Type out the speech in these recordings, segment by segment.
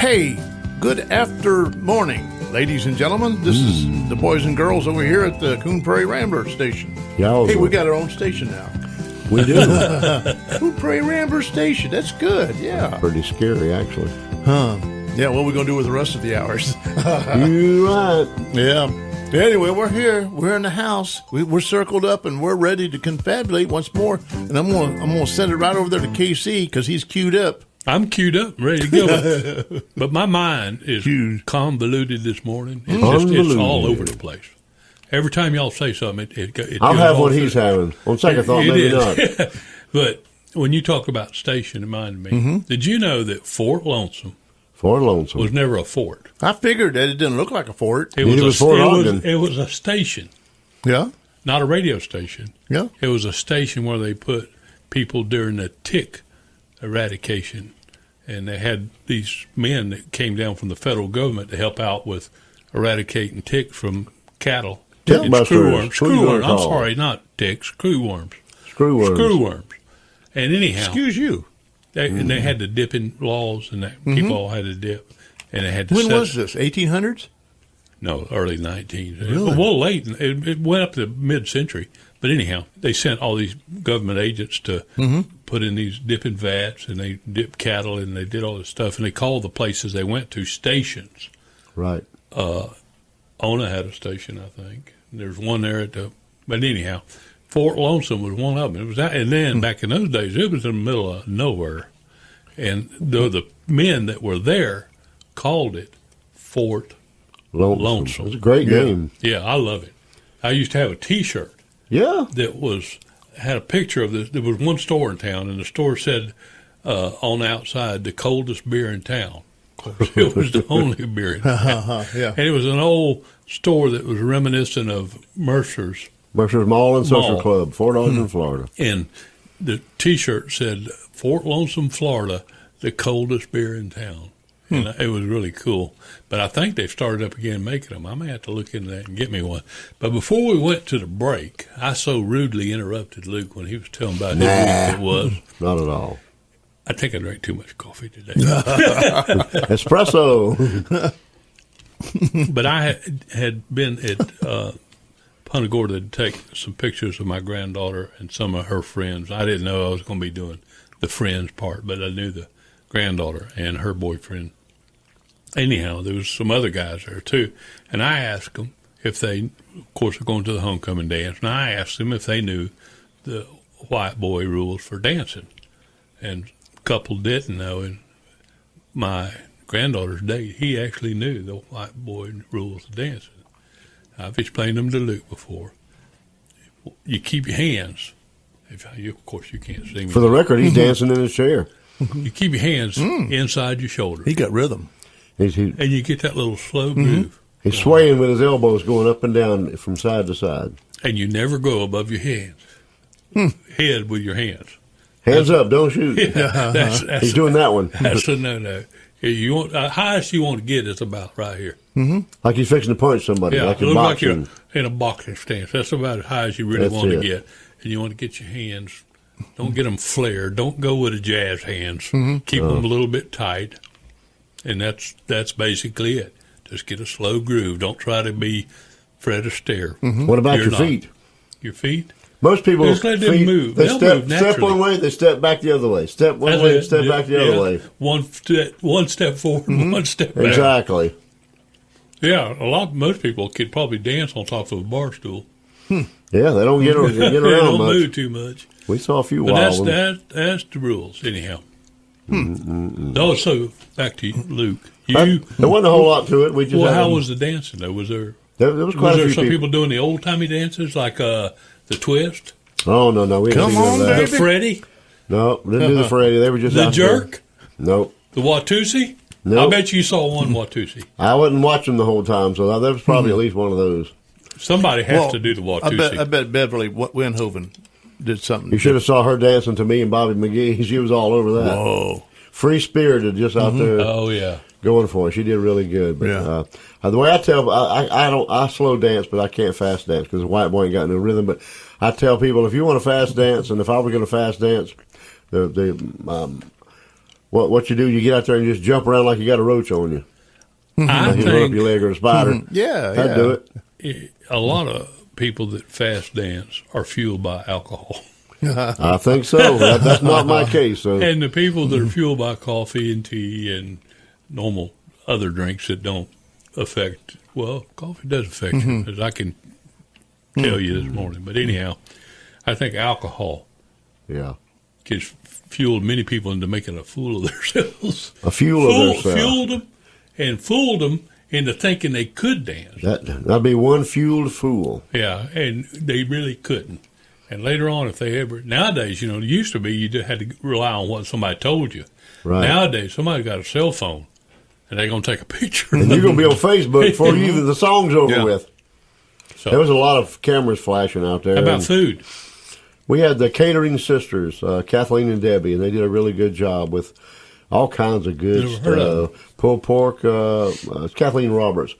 Hey, good after morning, ladies and gentlemen. This is the boys and girls over here at the Coon Prairie Ramblers station. Yowza. Hey, we got our own station now. We do. Coon Prairie Ramblers station. That's good, yeah. Pretty scary, actually. Huh. Yeah, what are we going to do with the rest of the hours? You right. Yeah. Anyway, we're here. We're in the house. We're circled up, and we're ready to confabulate once more. And I'm gonna send it right over there to KC because he's queued up. I'm queued up, ready to go. But my mind is convoluted this morning. It's all over the place. Every time y'all say something, it I'll goes have off what he's having. On second thought, maybe not. But when you talk about station, it reminded me. Did you know that Fort Lonesome was never a fort? I figured that it didn't look like a fort. It was a station. Yeah. Not a radio station. Yeah. It was a station where they put people during the tick eradication. And they had these men that came down from the federal government to help out with eradicating ticks from cattle. Tick busters. Screwworms. I'm sorry, not ticks. Screwworms. Screwworms. And anyhow. Excuse you. They had the dipping laws, and that people all had to dip. And they had to When was this? 1800s? No, early 19s. Really? Well, late. It went up to mid-century. But anyhow, they sent all these government agents to put in these dipping vats, and they dipped cattle, and they did all this stuff. And they called the places they went to stations. Right. Ona had a station, I think. There's one there at the. But anyhow, Fort Lonesome was one of them. It was that, and then back in those days, it was in the middle of nowhere, and the men that were there called it Fort Lonesome. It's a great game. Yeah, I love it. I used to have a T-shirt. Yeah. That had a picture of this. There was one store in town, and the store said on the outside, the coldest beer in town. It was the only beer in town. Yeah. And it was an old store that was reminiscent of Mercer's Mall and Social Club, Fort Lauderdale, Florida. And the T-shirt said, Fort Lonesome, Florida, the coldest beer in town. And it was really cool. But I think they've started up again making them. I may have to look into that and get me one. But before we went to the break, I so rudely interrupted Luke when he was telling about his week it was. Not at all. I think I drank too much coffee today. Espresso. But I had been at Punta Gorda to take some pictures of my granddaughter and some of her friends. I didn't know I was going to be doing the friends part, but I knew the granddaughter and her boyfriend. Anyhow, there was some other guys there too, and I asked them if they, of course, are going to the homecoming dance, and I asked them if they knew the white boy rules for dancing, and a couple didn't know. And my granddaughter's date, he actually knew the white boy rules of dancing. I've explained them to Luke before. You keep your hands. Of course, you can't see me. For the record, he's dancing in his chair. You keep your hands inside your shoulder. He got rhythm. And you get that little slow groove. He's swaying with his elbows going up and down from side to side. And you never go above your hands. Head with your hands. Hands up, don't shoot. Yeah, that's he's doing that one. That's a no-no. You want highest you want to get is about right here. Like he's fixing to punch somebody, like it in looks boxing. like you're in a boxing stance. That's about as high as you really want to get. And you want to get your hands. Don't get them flared. Don't go with the jazz hands. Keep them a little bit tight. And that's basically it. Just get a slow groove. Don't try to be Fred Astaire. What about your feet? Your feet? Most people just let them move. They They'll move naturally. step one way, they step back the other way. Step one way, step back the other way. One step forward, one step back. Exactly. Yeah, most people could probably dance on top of a bar stool. Yeah, they don't get around they don't much. move too much. We saw a few but wild ones. That's the rules, anyhow. So back to you, Luke. There wasn't a whole lot to it. We just how was the dancing though? Was there quite a few some people doing the old timey dances like the twist? Oh no, we didn't do that. The Freddie? No, didn't do the Freddie. They were just the out jerk. There. Nope. The Watusi? Nope. I bet you saw one Watusi. I wasn't watching the whole time, so there was probably at least one of those. Somebody has to do the Watusi. I bet Beverly Winhoven did something. You should have saw her dancing to me and Bobby McGee. She was all over that. Whoa. Free spirited, just out there. Oh yeah, going for it. She did really good. But the way I tell, I slow dance, but I can't fast dance because the white boy ain't got no rhythm. But I tell people if you want to fast dance, and if I were going to fast dance, what what you do, you get out there and just jump around like you got a roach on you. I Like you run up your think leg or a spider. Yeah, I'd do it. a lot of people that fast dance are fueled by alcohol. I think so. That's not my case. So. And the people that are fueled by coffee and tea and normal other drinks that don't affect, well, coffee does affect you, as I can tell you this morning. But anyhow, I think alcohol Yeah. gets fueled many people into making a fool of themselves. A fuel of themselves. Fueled them and fooled them into thinking they could dance. That'd be one fueled fool. Yeah, and they really couldn't. And later on, if they ever, nowadays, it used to be you just had to rely on what somebody told you. Right. Nowadays, somebody got a cell phone, and they're going to take a picture. And you're going to be on Facebook before even the song's over Yeah. with. So, There was a lot of cameras flashing out there. how about and food? We had the catering sisters, Kathleen and Debbie, and they did a really good job with all kinds of good Never heard of stuff. Pulled pork, Kathleen Roberts,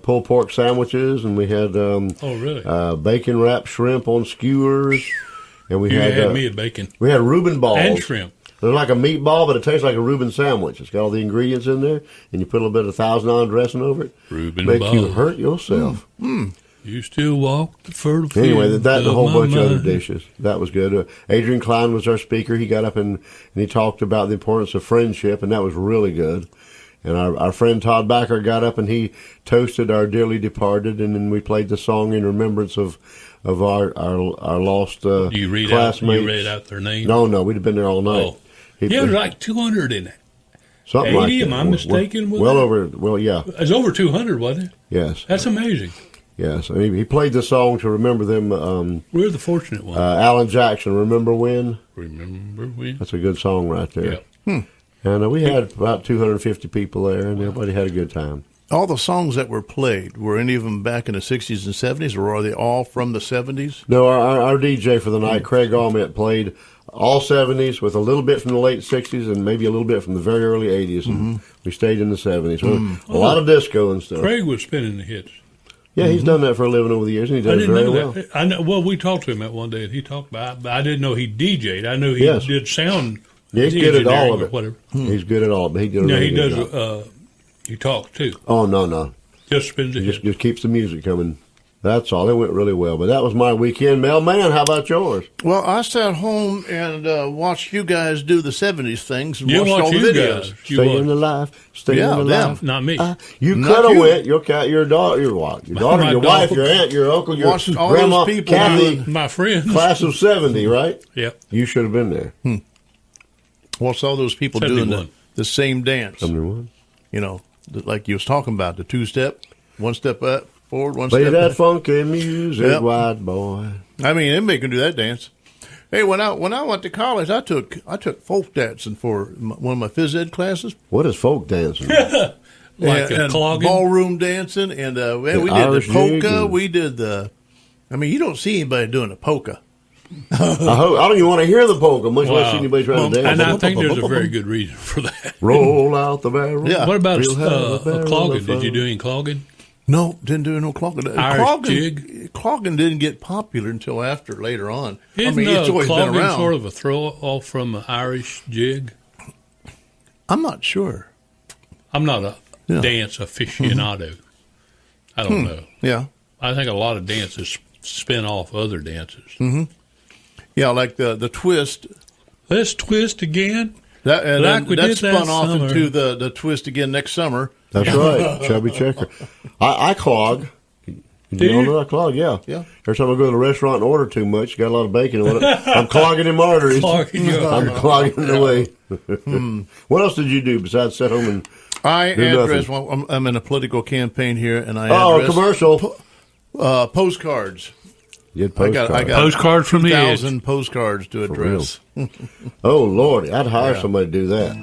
pulled pork sandwiches, and we had Oh, really? bacon wrapped shrimp on skewers, and we You had had me at bacon we had Reuben balls and shrimp. They're like a meatball, but it tastes like a Reuben sandwich. It's got all the ingredients in there, and you put a little bit of $1,000 dressing over it. Reuben Make you balls. hurt yourself. You still walk the fertile field. Anyway, that and a of whole my bunch of other mind. dishes. That was good. Adrian Klein was our speaker. He got up and he talked about the importance of friendship, and that was really good. And our friend Todd Backer got up and he toasted our dearly departed, and then we played the song in remembrance of our lost Do you read classmates. You read out their names? No, we'd have been there all night. Oh. Yeah, there's like 200 in it. Something 80, like that. am I mistaken with Well that? over. Well, yeah, It's over 200, wasn't it? yes, That's amazing. yes. I mean, he played the song to remember them. We're the fortunate ones. Alan Jackson, "Remember When?" Remember when? That's a good song right there. Yeah. And we had about 250 people there, and everybody had a good time. All the songs that were played, were any of them back in the 60s and 70s, or are they all from the 70s? No, our DJ for the night, Craig Allmet, played all 70s with a little bit from the late 60s and maybe a little bit from the very early 80s. And we stayed in the 70s. A lot of disco and stuff. Craig was spinning the hits. Yeah, he's done that for a living over the years, and he I does didn't very know well. that. I know. Well, we talked to him that one day, and he talked about. But I didn't know he DJ'd. I knew he Yes. did sound. Yeah, he's good at all engineering of or it. Whatever. He's good at all, but he did a No, really he good does. job. He talks too. Oh, no. Just spins the hits. Just keeps the music coming. That's all. It went really well. But that was my weekend. Mel, man, how about yours? Well, I sat home and watched you guys do the 70s things and You watched all watch the you videos. guys. You Stay in the watch. life. Stay Yeah, in the them. life. Not me. You Not could have you. went. Your cat, your daughter, your what? Your daughter, My your wife, dog. your aunt, your uncle, your Watched all grandma, those people Kathy, doing- My friends. class of 70, right? Yep. You should have been there. Watched all those people doing 71. the same dance. 71. Like you was talking about, the two-step, one step up, forward, one Play step that back. funky music, Yep. white boy. I mean, anybody can do that dance. Hey, when I went to college, I took folk dancing for one of my phys ed classes. What is folk dancing? Like a and clogging. ballroom dancing, and we did Irish the polka. jig and- We did the. I mean, you don't see anybody doing a polka. I don't even want to hear the polka, much less Wow. see anybody trying to And dance. I think there's a very good reason for that. Roll out the barrel. Yeah. What about We'll have a a barrel clogging? of Did you fun. do any clogging? No, didn't do no clogging. Irish jig? Clogging didn't get popular until later on. Isn't it's always been clogging around. sort of a throw off from an Irish jig? I'm not sure. I'm not a Yeah. dance aficionado. I don't know. Yeah, I think a lot of dances spin off other dances. yeah, like the twist. Let's twist again. That and Like we that did spun that off summer. into the twist again next summer. That's right, chubby checker. I clog. Do You you? know I clog? Yeah. Yeah. Every time I go to the restaurant and order too much, got a lot of bacon on it. I'm clogging them arteries. Clogging your I'm clogging the way. What else did you do besides sit home and? I Do address. nothing. Well, I'm in a political campaign here, and I Oh, address commercial. postcards. You had I got postcards. Postcard from the edge. 1,000 postcards to address. Oh Lord, I'd hire Yeah. somebody to do that.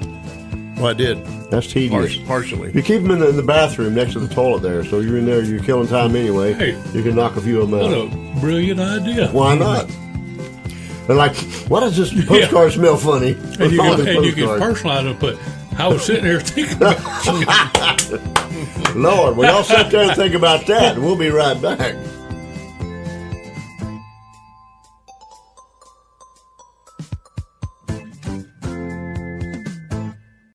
Well, I did That's tedious. partially. You keep them in the bathroom next to the toilet there, so you're in there. You're killing time anyway. Hey. You can knock a few of them What out. a brilliant idea. Why not? They're like, why does this postcard smell funny? And you All can, these and you can postcards. personalize and put, I was sitting there thinking about you. Lord, well, y'all sit there and think about that, and we'll be right back.